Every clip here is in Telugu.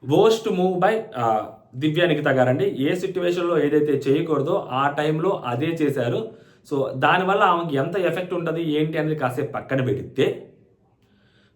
వర్స్ట్ మూవ్ బై దివ్య నిఖిత గారండి. ఏ సిట్యుయేషన్‌లో ఏదైతే చేయకూడదో ఆ టైంలో అదే చేశారు. సో, దానివల్ల ఆమెకి ఎంత ఎఫెక్ట్ ఉంటది, ఏంటి అనేది కాసేపు పక్కన పెడితే,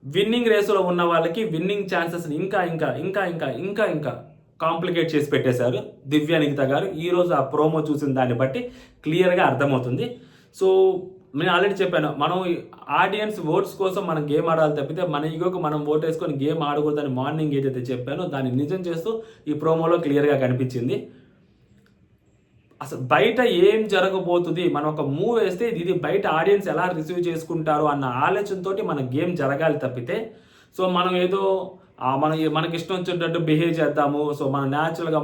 విన్నింగ్ రేస్‌లో ఉన్న వాళ్ళకి విన్నింగ్ ఛాన్సెస్‌ని ఇంకా కాంప్లికేట్ చేసి పెట్టేశారు దివ్య నిఖిత గారు. ఈరోజు ఆ ప్రోమో చూసిన దాన్ని బట్టి క్లియర్‌గా అర్థమవుతుంది. సో, నేను ఆల్రెడీ చెప్పాను. మనం ఆడియన్స్ ఓట్స్ కోసం మనం గేమ్ ఆడాలి తప్పితే, మన ఈగోకి మనం ఓటేసుకొని గేమ్ ఆడకూడదని మార్నింగ్ ఏదైతే చెప్పానో దాన్ని నిజం చేస్తూ ఈ ప్రోమోలో క్లియర్‌గా కనిపించింది. అసలు బయట ఏం జరగబోతుంది, మనం ఒక మూవ్ వేస్తే ఇది బయట ఆడియన్స్ ఎలా రిసీవ్ చేసుకుంటారు అన్న ఆలోచనతోటి మన గేమ్ జరగాలి తప్పితే, సో మనం ఏదో మనకి ఇష్టం వచ్చినట్టు బిహేవ్ చేద్దాము, సో మనం న్యాచురల్గా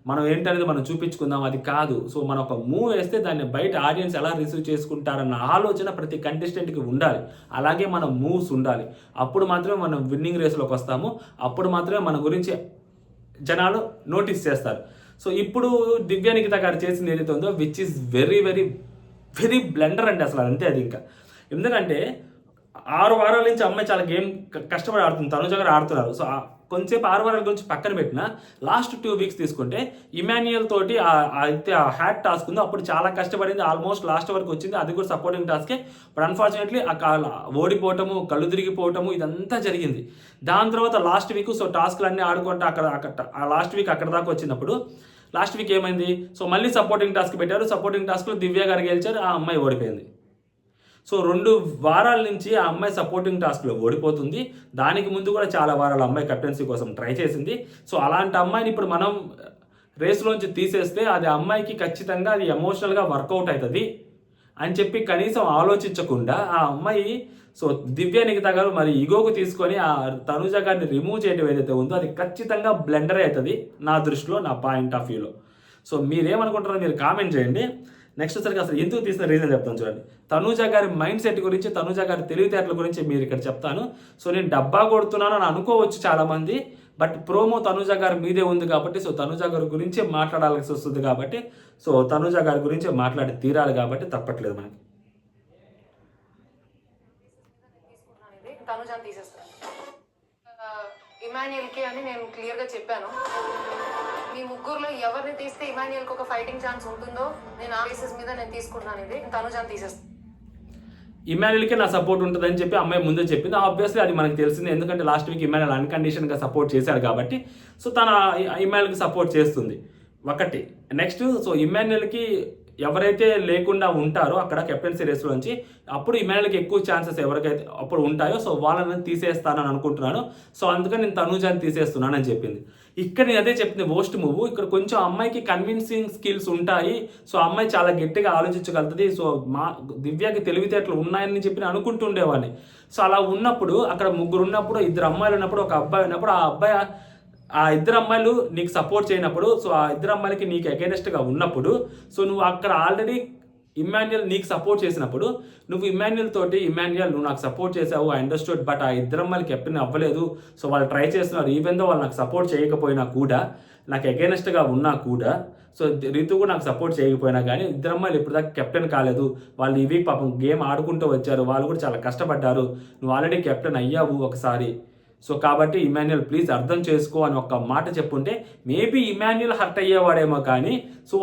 మనం ఏంటనేది మనం చూపించుకుందాం, అది కాదు. సో మనం ఒక మూవ్ వేస్తే దాన్ని బయట ఆడియన్స్ ఎలా రిసీవ్ చేసుకుంటారన్న ఆలోచన ప్రతి కంటెస్టెంట్కి ఉండాలి. అలాగే మన మూవ్స్ ఉండాలి. అప్పుడు మాత్రమే మనం విన్నింగ్ రేస్లోకి వస్తాము. అప్పుడు మాత్రమే మన గురించి జనాలు నోటీస్ చేస్తారు. సో ఇప్పుడు దివ్య నిఖిత గారు చేసింది ఏదైతే ఉందో which is very very very blunder అండి. అసలు అంతే అది ఇంకా. ఎందుకంటే 6 వారాల నుంచి అమ్మాయి చాలా గేమ్ కష్టపడి ఆడుతుంది. తనుజ గారు ఆడుతున్నారు. సో కొంచెంసేపు 6 వారాల గురించి పక్కన పెట్టిన లాస్ట్ 2 వీక్స్ తీసుకుంటే ఇమాన్యుయల్ తోటి అయితే ఆ హ్యాట్ టాస్క్ ఉందో అప్పుడు చాలా కష్టపడింది. ఆల్మోస్ట్ లాస్ట్ వరకు వచ్చింది. అది కూడా సపోర్టింగ్ టాస్కే. బట్ అన్ఫార్చునేట్లీ ఓడిపోవటము, కళ్ళు తిరిగిపోవటము ఇదంతా జరిగింది. దాని తర్వాత లాస్ట్ వీక్ సో టాస్క్లు అన్నీ ఆడుకుంటూ అక్కడ ఆ లాస్ట్ వీక్ అక్కడ దాకా వచ్చినప్పుడు లాస్ట్ వీక్ ఏమైంది, సో మళ్ళీ సపోర్టింగ్ టాస్క్ పెట్టారు. సపోర్టింగ్ టాస్క్లో దివ్య గారు గెలిచారు. ఆ అమ్మాయి ఓడిపోయింది. సో 2 వారాల నుంచి ఆ అమ్మాయి సపోర్టింగ్ టాస్క్లో ఓడిపోతుంది. దానికి ముందు కూడా చాలా వారాలు అమ్మాయి కెప్టెన్సీ కోసం ట్రై చేసింది. సో అలాంటి అమ్మాయిని ఇప్పుడు మనం రేస్లోంచి తీసేస్తే అది అమ్మాయికి ఖచ్చితంగా అది ఎమోషనల్గా వర్కౌట్ అవుతుంది అని చెప్పి కనీసం ఆలోచించకుండా ఆ అమ్మాయి సో దివ్య నిఖిత గారు మరి ఈగోకు తీసుకొని ఆ తనుజ గారిని రిమూవ్ చేయడం ఏదైతే ఉందో అది ఖచ్చితంగా బ్లెండర్ అవుతుంది నా దృష్టిలో, నా పాయింట్ ఆఫ్ వ్యూలో. సో మీరేమనుకుంటారో మీరు కామెంట్ చేయండి. నెక్స్ట్ సరికి అసలు ఎందుకు తీసిన రీజన్ చెప్తాను చూడండి. తనూజ గారి మైండ్ సెట్ గురించి, తనూజ గారి తెలివితేటల గురించి మీరు ఇక్కడ చెప్తాను. సో నేను డబ్బా కొడుతున్నాను అని అనుకోవచ్చు చాలామంది, బట్ ప్రోమో తనూజ గారి మీదే ఉంది కాబట్టి, సో తనూజ గారి గురించే మాట్లాడాల్సి వస్తుంది కాబట్టి, సో తనూజ గారి గురించే మాట్లాడి తీరాలి కాబట్టి తప్పట్లేదు మనకి. తనుజాని తీసేస్తాను. ఇమాన్యుయల్కి అని నేను క్లియర్గా చెప్పాను. మీ ముగ్గురులో ఎవరిని తీస్తే ఇమాన్యుయల్కి ఒక ఫైటింగ్ ఛాన్స్ ఉంటుందో నేను ఆ బేసిస్ మీద నేను తీసుకుంటున్నాను. ఇది తనుజాని తీసేస్తాను. ఇమాన్యుయల్కి నా సపోర్ట్ ఉంటుందని చెప్పి అమ్మాయి ముందే చెప్పింది. ఆబ్వియస్లీ అది మనకు తెలిసింది. ఎందుకంటే లాస్ట్ వీక్ ఇమాన్యుయల్ అన్కండిషన్గా సపోర్ట్ చేశాడు కాబట్టి, సో తన ఇమాన్యుయల్కి సపోర్ట్ చేస్తుంది ఒకటి. నెక్స్ట్ సో ఇమాన్యుయల్కి ఎవరైతే లేకుండా ఉంటారో అక్కడ కెప్టెన్సీ రేస్లోంచి అప్పుడు ఇమాన్యుయల్కి ఎక్కువ ఛాన్సెస్ ఎవరికైతే అప్పుడు ఉంటాయో సో వాళ్ళని తీసేస్తానని అనుకుంటున్నాను. సో అందుకని నేను తనూజాని తీసేస్తున్నానని చెప్పింది. ఇక్కడ నేను అదే చెప్పింది వర్స్ట్ మూవ్. ఇక్కడ కొంచెం అమ్మాయికి కన్విన్సింగ్ స్కిల్స్ ఉంటాయి. సో అమ్మాయి చాలా గట్టిగా ఆలోచించగలుగుతుంది. సో దివ్యకి తెలివితేటలు ఉన్నాయని చెప్పి నేను అనుకుంటుండేవాడిని. సో అలా ఉన్నప్పుడు అక్కడ ముగ్గురు ఉన్నప్పుడు, 2 అమ్మాయిలు ఉన్నప్పుడు, ఒక అబ్బాయి ఉన్నప్పుడు ఆ 2 అమ్మాయిలు నీకు సపోర్ట్ చేయనప్పుడు, సో ఆ 2 అమ్మాయిలకి నీకు అగైనెస్ట్గా ఉన్నప్పుడు, సో నువ్వు అక్కడ ఆల్రెడీ ఇమాన్యుయల్ నీకు సపోర్ట్ చేసినప్పుడు నువ్వు ఇమాన్యుయల్ తోటి, ఇమాన్యుయల్ నువ్వు నాకు సపోర్ట్ చేసావు, ఐ అండర్స్టూడ్, బట్ ఆ 2 అమ్మాయిలు కెప్టెన్ అవ్వలేదు. సో వాళ్ళు ట్రై చేస్తున్నారు. ఈవెన్ దో వాళ్ళు నాకు సపోర్ట్ చేయకపోయినా కూడా, నాకు అగైనెస్ట్గా ఉన్నా కూడా, సో రితు కూడా నాకు సపోర్ట్ చేయకపోయినా కానీ 2 అమ్మాయిలు ఇప్పుడు దాకా కెప్టెన్ కాలేదు. వాళ్ళు ఈ వీక్ పాపం గేమ్ ఆడుకుంటూ వచ్చారు. వాళ్ళు కూడా చాలా కష్టపడ్డారు. నువ్వు ఆల్రెడీ కెప్టెన్ అయ్యావు ఒకసారి. సో కాబట్టి ఇమాన్యుయల్ ప్లీజ్ అర్థం చేసుకో అని ఒక మాట చెప్పుంటే మేబీ ఇమాన్యుయల్ హర్ట్ అయ్యేవాడేమో. కానీ సో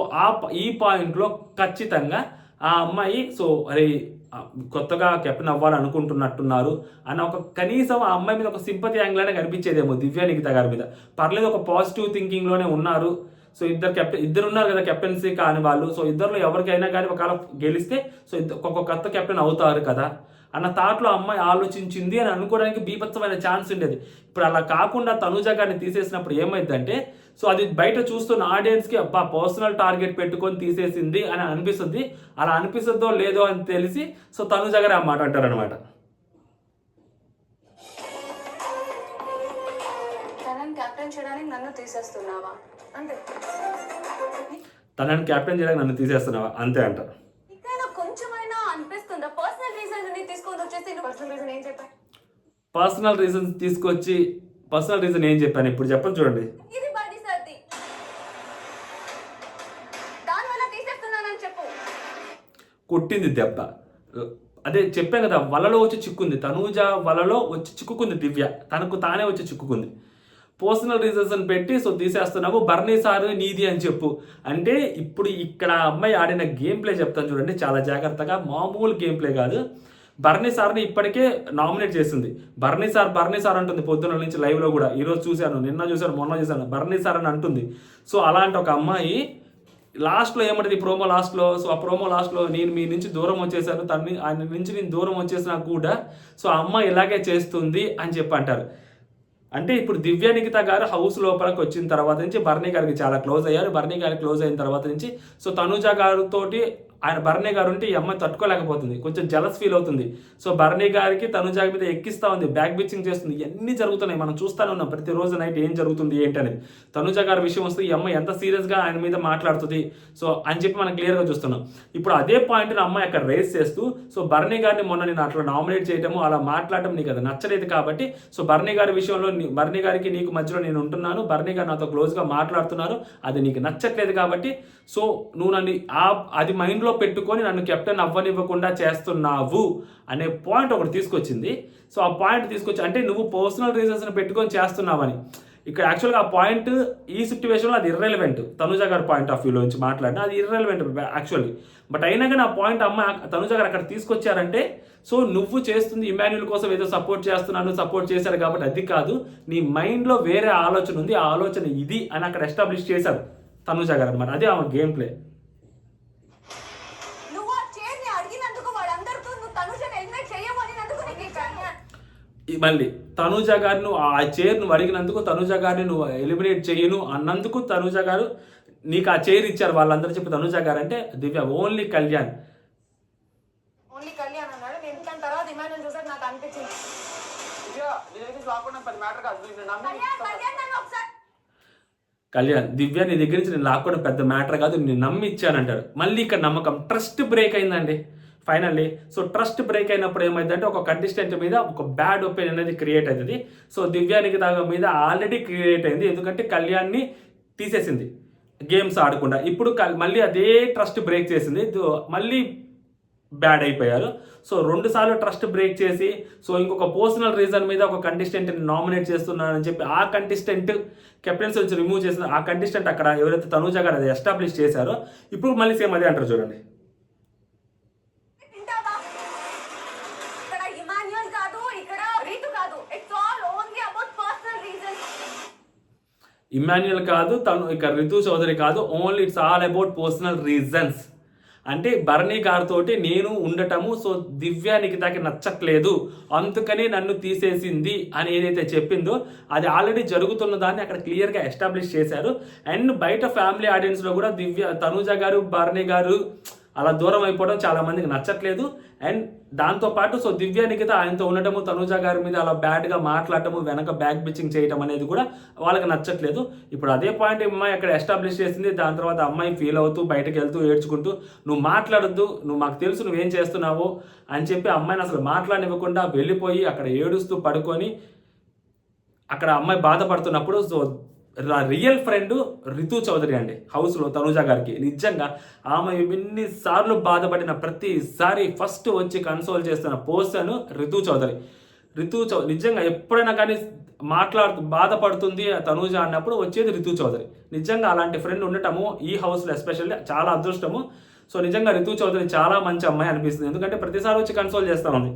ఈ పాయింట్లో ఖచ్చితంగా ఆ అమ్మాయి సో అరే కొత్తగా కెప్టెన్ అవ్వాలనుకుంటున్నట్టున్నారు అన్న ఒక కనీసం ఆ అమ్మాయి మీద ఒక సింపతి యాంగిల్ అనే కనిపించేదేమో దివ్య నిఖిత గారి మీద. పర్లేదు, ఒక పాజిటివ్ థింకింగ్లోనే ఉన్నారు. సో ఇద్దరు ఉన్నారు కదా కెప్టెన్సీ కాని వాళ్ళు. సో ఇద్దరులో ఎవరికైనా కానీ ఒకవేళ గెలిస్తే సో ఒక కొత్త కెప్టెన్ అవుతారు కదా అన్న థాట్లో అమ్మాయి ఆలోచించింది అని అనుకోవడానికి బీభత్సమైన ఛాన్స్ ఉండేది. ఇప్పుడు అలా కాకుండా తనూజ గారిని తీసేసినప్పుడు ఏమైందంటే సో అది బయట చూస్తున్న ఆడియన్స్కి అబ్బా పర్సనల్ టార్గెట్ పెట్టుకొని తీసేసింది అని అనిపిస్తుంది. అలా అనిపిస్తుందో లేదో అని తెలిసి సో తనూజ గారు ఆ మాట అంటారనమాట. తనని క్యాప్టెన్ చేయడానికి నన్ను తీసేస్తున్నావా అంటే, తనని క్యాప్టెన్ చేయడానికి నన్ను తీసేస్తున్నావా అంతే అంటారు. కొంచెమైనా అనిపిస్తుందా? పర్సనల్ రీజన్ తీసుకొని వచ్చేసి పర్సనల్ రీజన్ ఏం చెప్పా? పర్సనల్ రీజన్ తీసుకొచ్చి పర్సనల్ రీజన్ ఏం చెప్పాను ఇప్పుడు చెప్పండి చూడండి. ఇది బడి సర్ది దానివల్ల తీసేస్తున్నానని చెప్పు. కొట్టింది దెబ్బ. అదే చెప్పాను కదా, వలలో వచ్చి చిక్కుంది. తనూజ వలలో వచ్చి చిక్కుకుంది దివ్య. తనకు తానే వచ్చి చిక్కుకుంది. పర్సనల్ రీజన్స్ అని పెట్టి సో తీసేస్తున్నావు, బర్నీ సార్ నీది అని చెప్పు. అంటే ఇప్పుడు ఇక్కడ అమ్మాయి ఆడిన గేమ్ ప్లే చెప్తాను చూడండి చాలా జాగ్రత్తగా, మామూలు గేమ్ ప్లే కాదు. బర్నీ సార్ని ఇప్పటికే నామినేట్ చేసింది. బర్నీ సార్ అంటుంది పొద్దున్న నుంచి లైవ్లో కూడా, ఈరోజు చూశాను, నిన్న చూశాను, మొన్న చూశాను, బర్నీ సార్ అని అంటుంది. సో అలాంటి ఒక అమ్మాయి లాస్ట్లో ఏమంటుంది ప్రోమో లాస్ట్లో, సో ఆ ప్రోమో లాస్ట్లో నేను మీ నుంచి దూరం వచ్చేసాను, ఆయన నుంచి నేను దూరం వచ్చేసినా కూడా సో ఆ అమ్మాయి ఇలాగే చేస్తుంది అని చెప్పి అంటారు. అంటే ఇప్పుడు దివ్య నిఖిత గారు హౌస్ లోపలికి వచ్చిన తర్వాత నుంచి బర్నీ గారికి చాలా క్లోజ్ అయ్యారు. బర్నీ గారికి క్లోజ్ అయిన తర్వాత నుంచి సో తనుజ గారితోటి ఆయన బర్నీ గారు ఉంటే ఈ అమ్మాయి తట్టుకోలేకపోతుంది, కొంచెం జలస్ ఫీల్ అవుతుంది. సో బర్నీ గారికి తనుజ మీద ఎక్కిస్తూ ఉంది, బ్యాక్ బిచ్చింగ్ చేస్తుంది, ఇవన్నీ జరుగుతున్నాయి, మనం చూస్తూనే ఉన్నాం ప్రతిరోజు నైట్ ఏం జరుగుతుంది ఏంటి అనేది. తనుజ గారి విషయం వస్తే ఈ అమ్మాయి ఎంత సీరియస్గా ఆయన మీద మాట్లాడుతుంది సో అని చెప్పి మనం క్లియర్గా చూస్తున్నాం. ఇప్పుడు అదే పాయింట్ని అమ్మాయి అక్కడ రేస్ చేస్తూ సో బర్నీ గారిని మొన్న నేను అట్లా నామినేట్ చేయడము అలా మాట్లాడడం నీకు అది నచ్చలేదు కాబట్టి సో బర్నీ గారి విషయంలో బర్నీ గారికి నీకు మధ్యలో నేను ఉంటున్నాను, బర్నీ గారు నాతో క్లోజ్గా మాట్లాడుతున్నారు, అది నీకు నచ్చట్లేదు కాబట్టి సో నువ్వు నన్ను అది మైండ్లో పెట్టుకొని నన్ను కెప్టెన్ అవ్వనివ్వకుండా చేస్తున్నావు అనే పాయింట్ ఒకటి తీసుకొచ్చింది. సో ఆ పాయింట్ తీసుకొచ్చి అంటే నువ్వు పర్సనల్ రీజన్స్ని పెట్టుకొని చేస్తున్నావని. ఇక్కడ యాక్చువల్గా ఆ పాయింట్ ఈ సిచ్యువేషన్లో అది ఇర్రెలవెంట్, తనుజ గారి పాయింట్ ఆఫ్ వ్యూలో నుంచి మాట్లాడినా అది ఇర్రెలవెంట్ యాక్చువల్లీ. బట్ అయినా కానీ ఆ పాయింట్ అమ్మ తనుజ గారు అక్కడ తీసుకొచ్చారంటే సో నువ్వు చేస్తుంది ఇమాన్యుల్ కోసం ఏదో సపోర్ట్ చేశారు కాబట్టి అది కాదు, నీ మైండ్లో వేరే ఆలోచన ఉంది, ఆ ఆలోచన ఇది అని అక్కడ ఎస్టాబ్లిష్ చేశారు తనుజ గారు అనమాట. అదే ఆమె గేమ్ ప్లే. మళ్ళీ తనుజ గారిని ఆ చైర్ నువ్వు అడిగినందుకు, తనుజ గారిని నువ్వు ఎలిమినేట్ చేయను అన్నందుకు తనుజ గారు నీకు ఆ చైర్ ఇచ్చారు. వాళ్ళందరూ చెప్పి తనుజ గారు అంటే దివ్య ఓన్లీ కళ్యాణ్ అన్నాడు. నేను తర్వాత ఇమాన్యుల్ చూసాక నాకు అనిపించింది కళ్యాణ్ దివ్య నీ దగ్గర నుంచి నేను లాక్కోవడం పెద్ద మ్యాటర్ కాదు, నేను నమ్మి ఇచ్చానంటాడు. మళ్ళీ ఇక్కడ నమ్మకం ట్రస్ట్ బ్రేక్ అయిందండి ఫైనల్లీ. సో ట్రస్ట్ బ్రేక్ అయినప్పుడు ఏమైందంటే ఒక కంటెస్టెంట్ మీద ఒక బ్యాడ్ ఒపీనియన్ అనేది క్రియేట్ అవుతుంది. సో దివ్య నిఖిత మీద ఆల్రెడీ క్రియేట్ అయింది, ఎందుకంటే కళ్యాణ్ని తీసేసింది గేమ్స్ ఆడకుండా. ఇప్పుడు మళ్ళీ అదే ట్రస్ట్ బ్రేక్ చేసింది, మళ్ళీ బ్యాడ్ అయిపోయారు. సో 2 సార్లు ట్రస్ట్ బ్రేక్ చేసి సో ఇంకొక పర్సనల్ రీజన్ మీద ఒక కంటెస్టెంట్ని నామినేట్ చేస్తున్నారని చెప్పి ఆ కంటెస్టెంట్ కెప్టెన్సీ నుంచి రిమూవ్ చేసిన ఆ కంటెస్టెంట్ అక్కడ ఎవరైతే తనుజ గారు అది ఎస్టాబ్లిష్ చేశారో ఇప్పుడు మళ్ళీ సేమ్ అదే అంటారు చూడండి. ఇమాన్యుల్ కాదు, తను ఇక రితు చౌదరి కాదు, only it's all about personal reasons. అంటే బర్నీ గారితో నేను ఉండటము సో దివ్య నిఖితకి నచ్చట్లేదు అందుకని నన్ను తీసేసింది అని ఏదైతే చెప్పిందో అది ఆల్రెడీ జరుగుతున్న దాన్ని అక్కడ క్లియర్గా ఎస్టాబ్లిష్ చేశారు. అండ్ బయట ఫ్యామిలీ ఆడియన్స్లో కూడా తనుజ గారు బర్నీ గారు అలా దూరం అయిపోవడం చాలా మందికి నచ్చట్లేదు. అండ్ దాంతోపాటు సో దివ్య నిఖిత ఆయనతో ఉండటము, తనుజ గారి మీద అలా బ్యాడ్గా మాట్లాడటము, వెనక బ్యాక్ బిచ్చింగ్ చేయటం అనేది కూడా వాళ్ళకి నచ్చట్లేదు. ఇప్పుడు అదే పాయింట్ అమ్మాయి అక్కడ ఎస్టాబ్లిష్ చేసింది. దాని తర్వాత అమ్మాయి ఫీల్ అవుతూ బయటకు వెళ్తూ ఏడ్చుకుంటూ నువ్వు మాట్లాడొద్దు, నువ్వు మాకు తెలుసు నువ్వేం చేస్తున్నావు అని చెప్పి అమ్మాయిని అసలు మాట్లాడనివ్వకుండా వెళ్ళిపోయి అక్కడ ఏడుస్తూ పడుకొని అక్కడ అమ్మాయి బాధపడుతున్నప్పుడు so real friend Ritu Chowdary అండి హౌస్లో తనుజ గారికి. నిజంగా ఆమె ఎన్నిసార్లు బాధపడిన ప్రతిసారి ఫస్ట్ వచ్చి కన్సోల్ చేస్తున్న పర్సన్ రితు చౌదరి. నిజంగా ఎప్పుడైనా కానీ బాధపడుతుంది తనుజ అన్నప్పుడు వచ్చేది రితు చౌదరి. నిజంగా అలాంటి ఫ్రెండ్ ఉండటము ఈ హౌస్లో ఎస్పెషల్లీ చాలా అదృష్టము. సో నిజంగా రితు చౌదరి చాలా మంచి అమ్మాయి అనిపిస్తుంది, ఎందుకంటే ప్రతిసారి వచ్చి కన్సోల్ చేస్తూ ఉంది.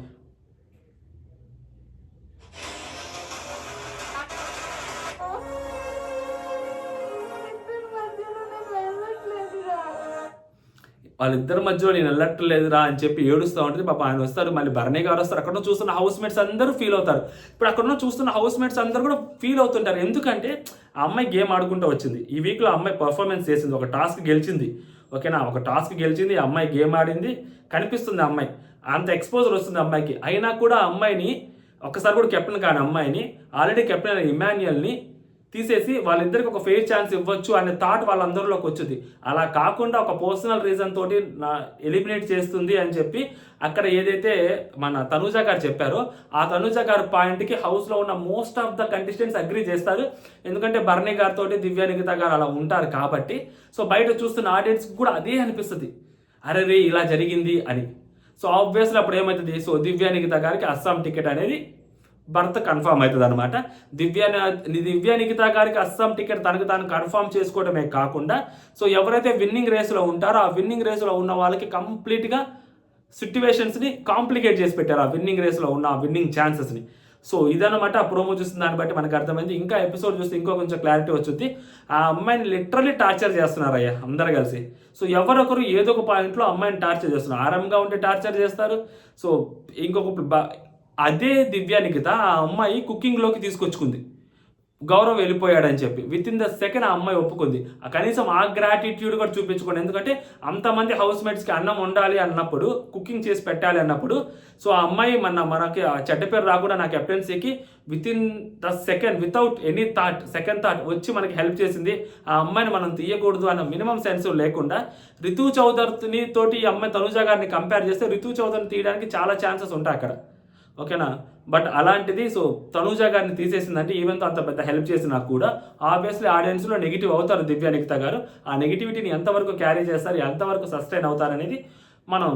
వాళ్ళిద్దరి మధ్యలో నేను వెళ్ళట్లేదురా అని చెప్పి ఏడుస్తూ ఉంటుంది. పాప ఆయన వస్తారు, మళ్ళీ భరణి గారు వస్తారు. అక్కడ చూస్తున్న హౌస్ మేట్స్ అందరూ ఫీల్ అవుతారు. ఇప్పుడు అక్కడ చూస్తున్న హౌస్ మేట్స్ అందరూ కూడా ఫీల్ అవుతుంటారు, ఎందుకంటే ఆ అమ్మాయి గేమ్ ఆడుకుంటూ వచ్చింది. ఈ వీక్లో అమ్మాయి పర్ఫార్మెన్స్ చేసింది, ఒక టాస్క్ గెలిచింది, ఓకేనా, ఒక టాస్క్ గెలిచింది, అమ్మాయి గేమ్ ఆడింది, కనిపిస్తుంది అమ్మాయి, అంత ఎక్స్పోజర్ వస్తుంది అమ్మాయికి. అయినా కూడా అమ్మాయిని ఒక్కసారి కూడా కెప్టెన్ కాని అమ్మాయిని ఆల్రెడీ కెప్టెన్ అయిన ఇమాన్యుయల్ని తీసేసి వాళ్ళిద్దరికి ఒక ఫెయిర్ ఛాన్స్ ఇవ్వచ్చు అనే థాట్ వాళ్ళందరిలోకి వచ్చింది. అలా కాకుండా ఒక పర్సనల్ రీజన్ తోటి ఎలిమినేట్ చేస్తుంది అని చెప్పి అక్కడ ఏదైతే మన తనుజ గారు చెప్పారో ఆ తనుజ గారి పాయింట్కి హౌస్లో ఉన్న most of the contestants agree చేస్తారు, ఎందుకంటే భరణి గారితో దివ్య నిఖిత గారు అలా ఉంటారు కాబట్టి. సో బయట చూస్తున్న ఆడియన్స్కి కూడా అదే అనిపిస్తుంది, అరే రే ఇలా జరిగింది అని. సో ఆబ్వియస్లీ అప్పుడు ఏమవుతుంది, సో దివ్య నిఖిత గారికి అస్సాం టికెట్ అనేది భర్త కన్ఫామ్ అవుతుంది అనమాట. దివ్య నిఖిత గారికి అస్సాం టికెట్ తనకు తాను కన్ఫామ్ చేసుకోవడమే కాకుండా సో ఎవరైతే విన్నింగ్ రేస్లో ఉంటారో ఆ విన్నింగ్ రేస్లో ఉన్న వాళ్ళకి కంప్లీట్గా సిట్యువేషన్స్ని కాంప్లికేట్ చేసి పెట్టారు. ఆ విన్నింగ్ రేస్లో ఉన్న ఆ విన్నింగ్ ఛాన్సెస్ని. సో ఇదన్నమాట ఆ ప్రోమో చూసిన దాన్ని బట్టి మనకు అర్థమైంది. ఇంకా ఎపిసోడ్ చూస్తే ఇంకో కొంచెం క్లారిటీ వచ్చింది. ఆ అమ్మాయిని లిటరల్లీ టార్చర్ చేస్తున్నారయ్యా అందరు కలిసి. సో ఎవరొకరు ఏదో ఒక పాయింట్లో అమ్మాయిని టార్చర్ చేస్తున్నారు. ఆరంగా ఉంటే టార్చర్ చేస్తారు. సో అదే దివ్య నిఖిత ఆ అమ్మాయి కుకింగ్లోకి తీసుకొచ్చుకుంది గౌరవ్ వెళ్ళిపోయాడని చెప్పి. విత్ ఇన్ ద సెకండ్ ఆ అమ్మాయి ఒప్పుకుంది. కనీసం ఆ గ్రాటిట్యూడ్ కూడా చూపించుకోండి. ఎందుకంటే అంతమంది హౌస్ మేట్స్కి అన్నం వండాలి అన్నప్పుడు, కుకింగ్ చేసి పెట్టాలి అన్నప్పుడు సో ఆ అమ్మాయి మనకి చెడ్డ పేరు రాకుండా నా కెప్టెన్సీకి with in the second without any thought second thought వచ్చి మనకి హెల్ప్ చేసింది. ఆ అమ్మాయిని మనం తీయకూడదు అన్న మినిమం సెన్స్ లేకుండా రితు చౌదరిని తోటి ఈ అమ్మాయి తనుజా గారిని కంపేర్ చేస్తే రితు చౌదరిని తీయడానికి చాలా ఛాన్సెస్ ఉంటాయి అక్కడ. ఓకేనా? బట్ అలాంటిది సో తనూజా గారిని తీసేసిందంటే ఈవెన్తో అంత పెద్ద హెల్ప్ చేసినా కూడా ఆబ్వియస్లీ ఆడియన్స్లో నెగిటివ్ అవుతారు దివ్య నిఖిత గారు. ఆ నెగిటివిటీని ఎంతవరకు క్యారీ చేస్తారు, ఎంతవరకు సస్టైన్ అవుతారనేది మనం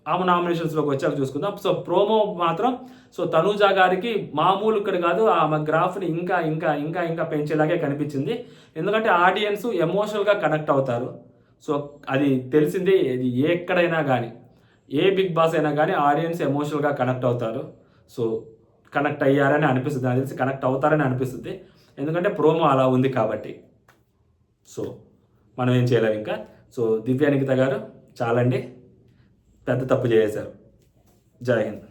ఆమె నామినేషన్స్లోకి వచ్చాక చూసుకుందాం. సో ప్రోమో మాత్రం సో తనూజా గారికి మామూలు ఇక్కడ కాదు, ఆమె గ్రాఫ్ని ఇంకా ఇంకా ఇంకా ఇంకా పెంచేలాగే కనిపించింది. ఎందుకంటే ఆడియన్స్ ఎమోషనల్గా కనెక్ట్ అవుతారు. సో అది తెలిసింది. ఇది ఎక్కడైనా కానీ ఏ బిగ్ బాస్ అయినా కానీ ఆడియన్స్ ఎమోషనల్గా కనెక్ట్ అవుతారు. సో కనెక్ట్ అయ్యారని అనిపిస్తుంది, నాకు తెలిసి కనెక్ట్ అవుతారని అనిపిస్తుంది. ఎందుకంటే ప్రోమో అలా ఉంది కాబట్టి. సో మనం ఏం చేయలేము ఇంకా. సో దివ్య నిఖిత గారు చాలండి, పెద్ద తప్పు చేసేశారు. జై హింద్.